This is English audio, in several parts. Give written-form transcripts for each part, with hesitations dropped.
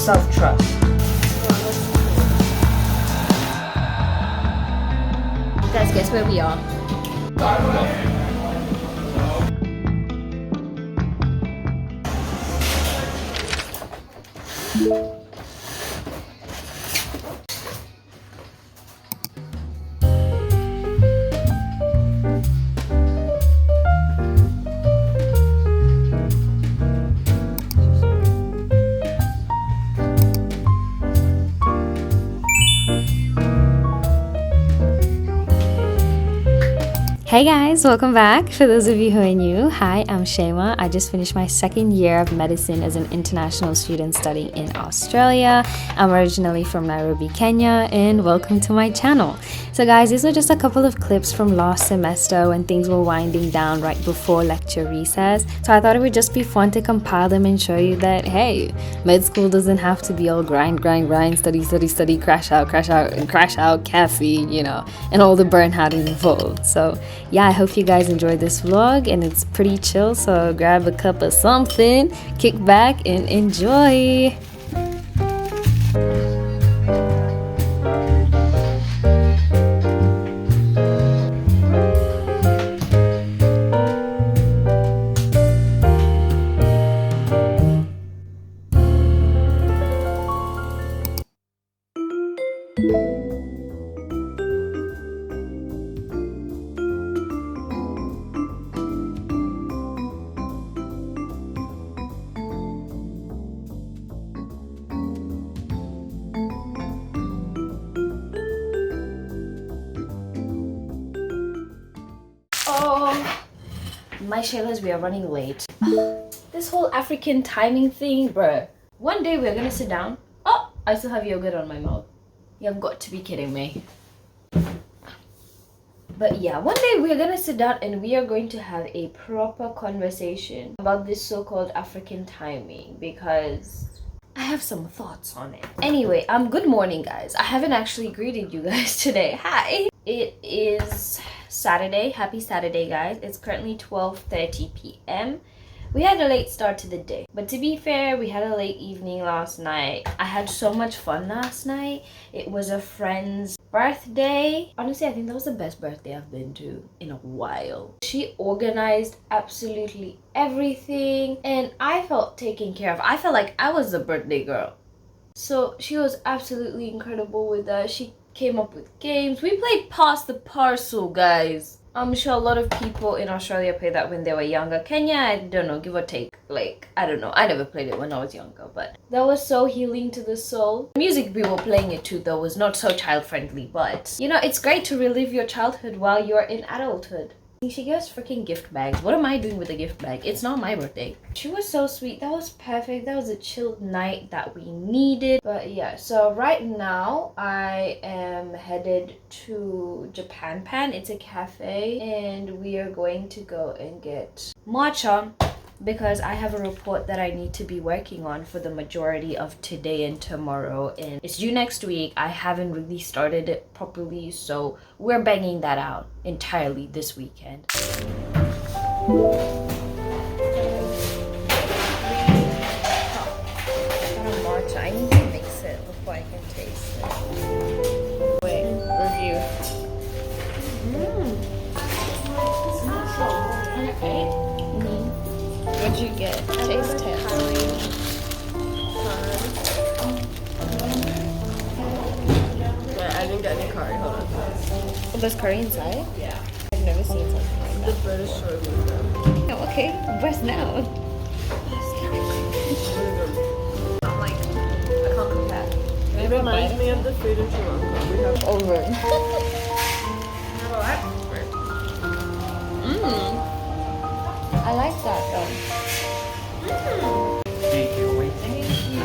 self-trust. Guys, guess where we are? Hey guys, welcome back. For those of you who are new, hi, I'm Shema. I just finished my second year of medicine as an international student studying in Australia. I'm originally from Nairobi, Kenya, and welcome to my channel. So guys, these are just a couple of clips from last semester when things were winding down right before lecture recess. So I thought it would just be fun to compile them and show you that, hey, med school doesn't have to be all grind, study, crash out, and crash out, caffeine, and all the burnout involved. So yeah, I hope you guys enjoyed this vlog, and it's pretty chill, so grab a cup of something, kick back and enjoy. Oh, my Shaylas, we are running late. This whole African timing thing, bruh. One day we're gonna sit down. Oh, I still have yogurt on my mouth. You've got to be kidding me. But yeah, one day we're gonna sit down and we are going to have a proper conversation about this so-called African timing, because I have some thoughts on it. Anyway, good morning guys. I haven't actually greeted you guys today. Hi. It is Saturday. Happy Saturday guys. It's currently 12:30 p.m. We had a late start to the day, but to be fair, we had a late evening last night. I had so much fun last night. It was a friend's birthday. Honestly, I think that was the best birthday I've been to in a while. She organized absolutely everything and I felt taken care of. I felt like I was the birthday girl. So she was absolutely incredible with that. She came up with games. We played Pass the Parcel, guys. I'm sure a lot of people in Australia played that when they were younger. Kenya, I don't know, give or take. Like, I don't know. I never played it when I was younger, but that was so healing to the soul. The music we were playing it to, though, was not so child-friendly, but, it's great to relive your childhood while you're in adulthood. She gave us freaking gift bags. What am I doing with a gift bag? It's not my birthday. She was so sweet. That was perfect. That was a chilled night that we needed. But yeah, so right now I am headed to Japan Pan. It's a cafe and we are going to go and get matcha, because I have a report that I need to be working on for the majority of today and tomorrow, and it's due next week. I haven't really started it properly, so we're banging that out entirely this weekend. I need to mix it before I can taste it. Wait, review. What'd you get? Taste test. Yeah, I didn't get any curry. Hold on. Oh, there's curry inside? Yeah. I've never seen something like The that. bread is so good. Oh, okay. Breast now. I'm like, I can't compare. it reminds me of the food in Sri Lanka. We have Over. I like that though. Thank you. Wait. Thank you.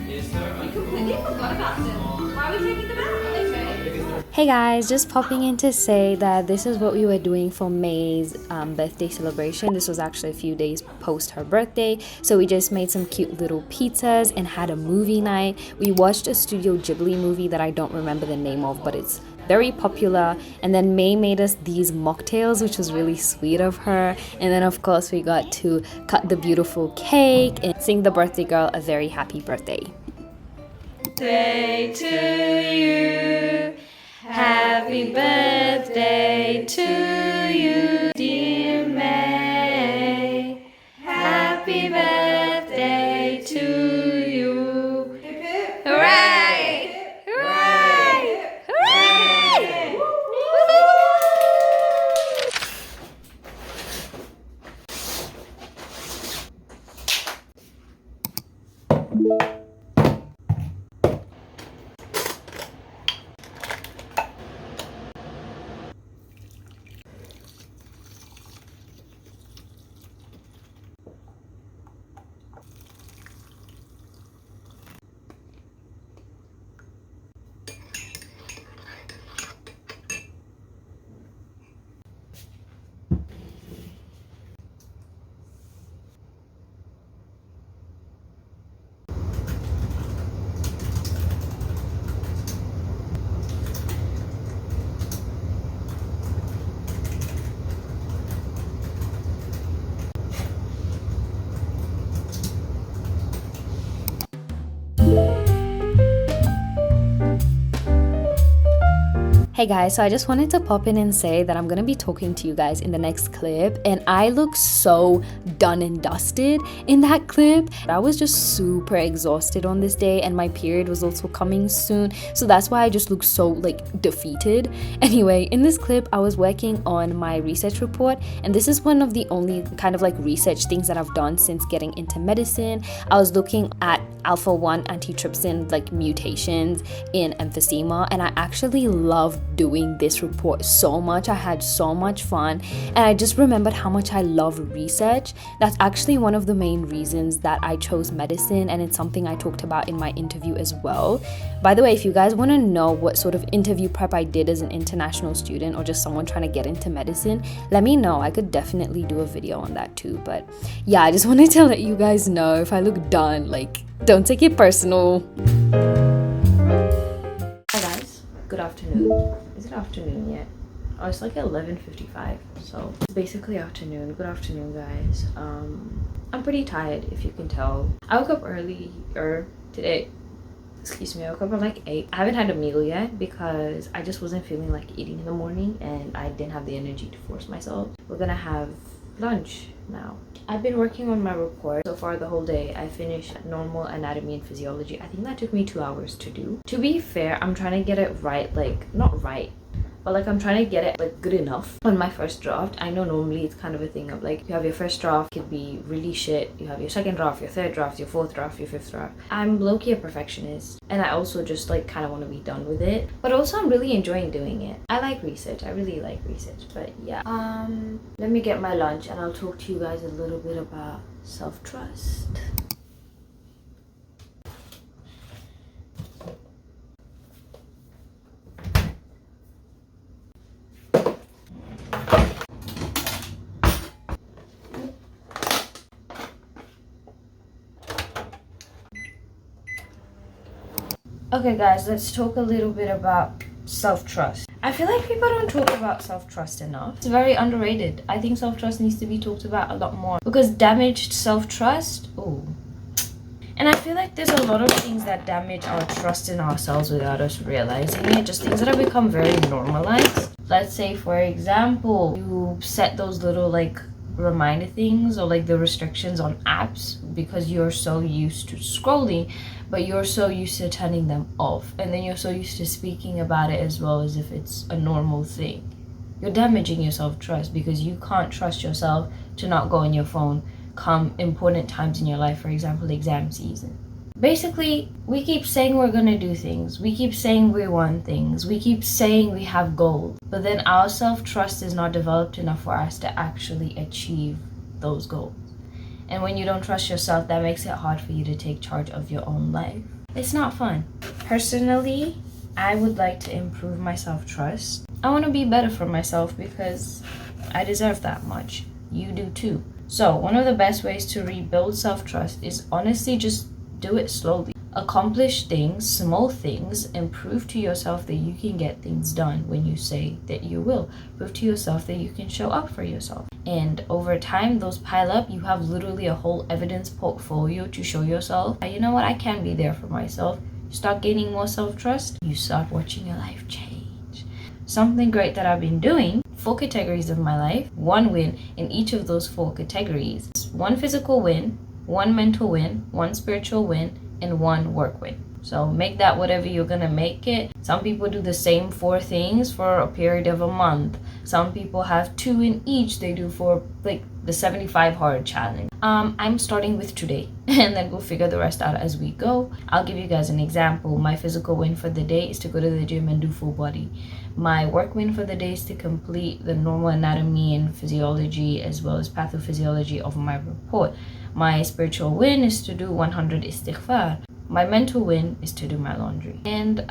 Is there We completely forgot about them. Why are we taking them out? Okay. Hey guys, just popping in to say that this is what we were doing for May's birthday celebration. This was actually a few days post her birthday. So we just made some cute little pizzas and had a movie night. We watched a Studio Ghibli movie that I don't remember the name of, but it's very popular. And then May made us these mocktails, which was really sweet of her. And then of course we got to cut the beautiful cake and sing the birthday girl a very happy birthday. Birthday to you. Happy birthday to you, dear May. Happy birthday to you. Hooray! Hooray! Hooray! Hey guys, so I just wanted to pop in and say that I'm gonna be talking to you guys in the next clip, and I look so done and dusted in that clip. I was just super exhausted on this day, and my period was also coming soon, so that's why I just look so like defeated. Anyway, in this clip I was working on my research report, and this is one of the only kind of like research things that I've done since getting into medicine. I was looking at alpha-1 antitrypsin like mutations in emphysema, and I actually loved doing this report so much. I had so much fun, and I just remembered how much I love research. That's actually one of the main reasons that I chose medicine, and it's something I talked about in my interview as well. By the way, if you guys want to know what sort of interview prep I did as an international student or just someone trying to get into medicine, let me know. I could definitely do a video on that too. But yeah, I just wanted to let you guys know if I look done, like, don't take it personal. Hi guys, good afternoon. Is it afternoon yet? Oh, it's like 11:55, so it's basically afternoon. Good afternoon, guys. I'm pretty tired, if you can tell. I woke up earlier today. Excuse me, I woke up at like 8. I haven't had a meal yet because I just wasn't feeling like eating in the morning, and I didn't have the energy to force myself. We're gonna have lunch now. I've been working on my report so far the whole day. I finished normal anatomy and physiology. I think that took me 2 hours to do. To be fair, I'm trying to get it right, like not right, but like I'm trying to get it like good enough on my first draft. I know normally it's kind of a thing of like you have your first draft could be really shit, you have your second draft, your third draft, your fourth draft, your fifth draft. I'm low-key a perfectionist, and I also just like kind of want to be done with it, but also I'm really enjoying doing it. I like research. I really like research. But yeah, let me get my lunch and I'll talk to you guys a little bit about self-trust. Okay guys, let's talk a little bit about self-trust. I feel like people don't talk about self-trust enough. It's very underrated. I think self-trust needs to be talked about a lot more, because damaged self-trust, ooh. And I feel like there's a lot of things that damage our trust in ourselves without us realizing it. Just things that have become very normalized. Let's say, for example, you set those little like reminder things or like the restrictions on apps because you're so used to scrolling, but you're so used to turning them off, and then you're so used to speaking about it as well as if it's a normal thing. You're damaging your self-trust because you can't trust yourself to not go on your phone come important times in your life, for example exam season. Basically, we keep saying we're gonna do things, we keep saying we want things, we keep saying we have goals, but then our self-trust is not developed enough for us to actually achieve those goals. And when you don't trust yourself, that makes it hard for you to take charge of your own life. It's not fun. Personally, I would like to improve my self-trust. I want to be better for myself because I deserve that much. You do too. So one of the best ways to rebuild self-trust is honestly just do it slowly. Accomplish things, small things, and prove to yourself that you can get things done when you say that you will. Prove to yourself that you can show up for yourself. And over time, those pile up. You have literally a whole evidence portfolio to show yourself, you know what, I can be there for myself. You start gaining more self-trust. You start watching your life change. Something great that I've been doing, 4 categories of my life, 1 win in each of those 4 categories. 1 physical win, 1 mental win, 1 spiritual win, and 1 work win. So make that whatever you're gonna make it. Some people do the same 4 things for a period of a month. Some people have 2 in each they do for like the 75 hard challenge. I'm starting with today and then we'll figure the rest out as we go. I'll give you guys an example. My physical win for the day is to go to the gym and do full body. My work win for the day is to complete the normal anatomy and physiology as well as pathophysiology of my report. My spiritual win is to do 100 istighfar. My mental win is to do my laundry. And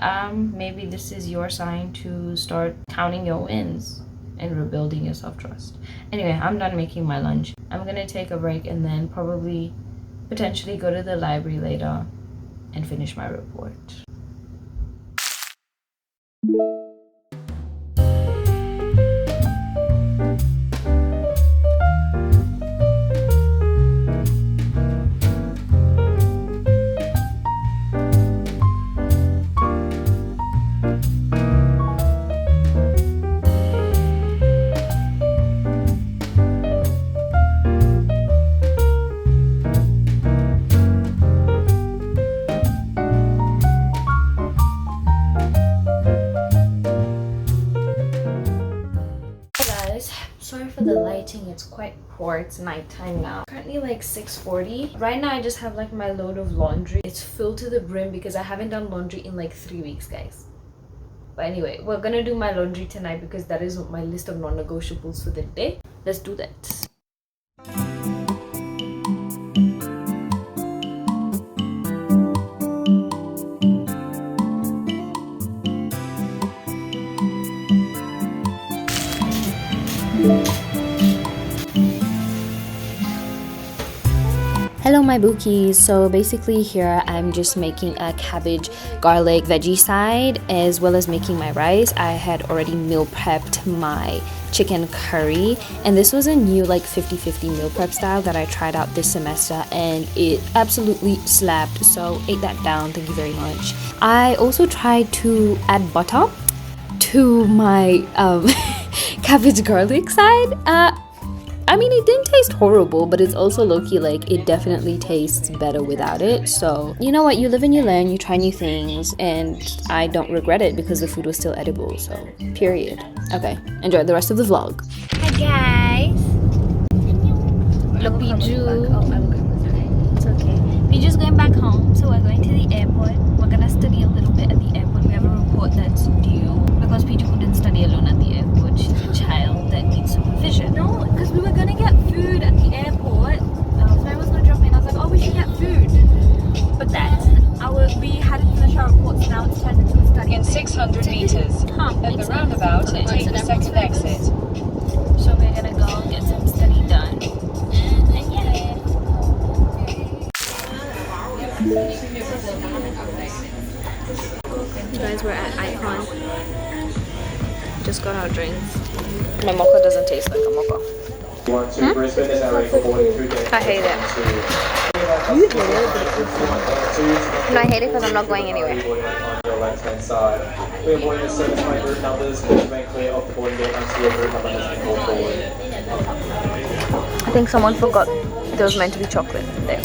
maybe this is your sign to start counting your wins and rebuilding your self-trust. Anyway, I'm done making my lunch. I'm gonna take a break and then probably potentially go to the library later and finish my report. Sorry for the lighting, it's quite poor. It's nighttime now. Currently like 6:40. Right now I just have like my load of laundry. It's filled to the brim because I haven't done laundry in like 3 weeks, guys. But anyway, we're gonna do my laundry tonight because that is my list of non-negotiables for the day. Let's do that. Hello my bookies. So basically here I'm just making a cabbage garlic veggie side as well as making my rice. I had already meal prepped my chicken curry and this was a new like 50-50 meal prep style that I tried out this semester and it absolutely slapped, so ate that down, thank you very much. I also tried to add butter to my cabbage garlic side. I mean, it didn't taste horrible, but it's also low-key like it definitely tastes better without it. So you know what, you live and you learn, you try new things, and I don't regret it because the food was still edible, so period. Okay, enjoy the rest of the vlog. Hi guys. Look, Piju. It's okay. Piju's going back home, so we're going to the airport. We're gonna study a little bit at the airport. We have a report that's due because Piju couldn't study alone at the airport. She's a child that needs supervision. No, because we were gonna get food at the airport. So I was gonna drop me and I was like, oh, we should get food. But then we hadn't finished our reports, now it's turned into a study. In 600 meters, at the roundabout, take the second exit. So we're gonna go and get some study done. And yeah. You guys, we're at Icon. Just got our drinks. My mocha doesn't taste like a mocha. I hate it. You hate it? No, I hate it because I'm not going anywhere. I think someone forgot there was meant to be chocolate there.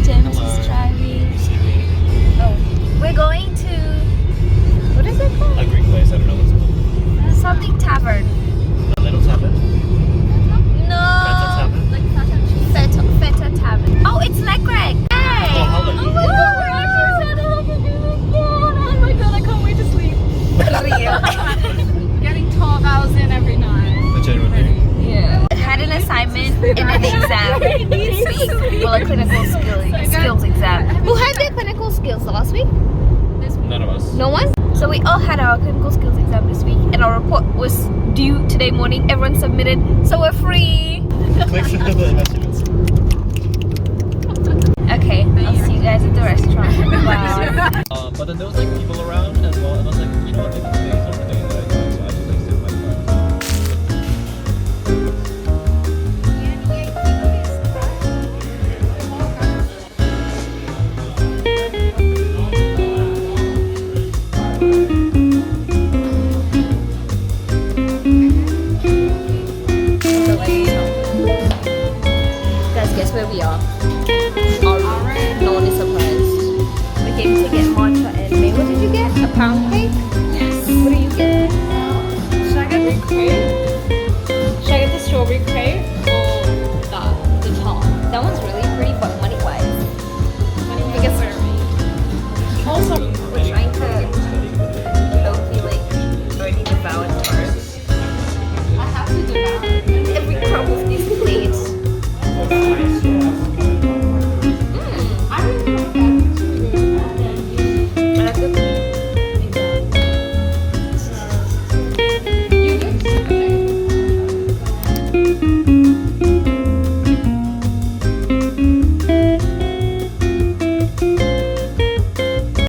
James is driving. Oh, we're going to, what is it called? A Greek place, I don't know what's called. Something tavern. A little tavern? No. Feta tavern. Oh, it's Lecrae. Hey. Oh, hello. Oh my god, we're actually set up. Oh my god, I can't wait to sleep. skills last week? None of us. No one? So we all had our clinical skills exam this week, and our report was due today morning. Everyone submitted, so we're free. Click the messages. Okay, I'll see you guys at the restaurant. Bye. But then there was like people around as well, and I was like, you know what, maybe today is not the day that I do, so I just like sit with my friends. Guys, guess where we are?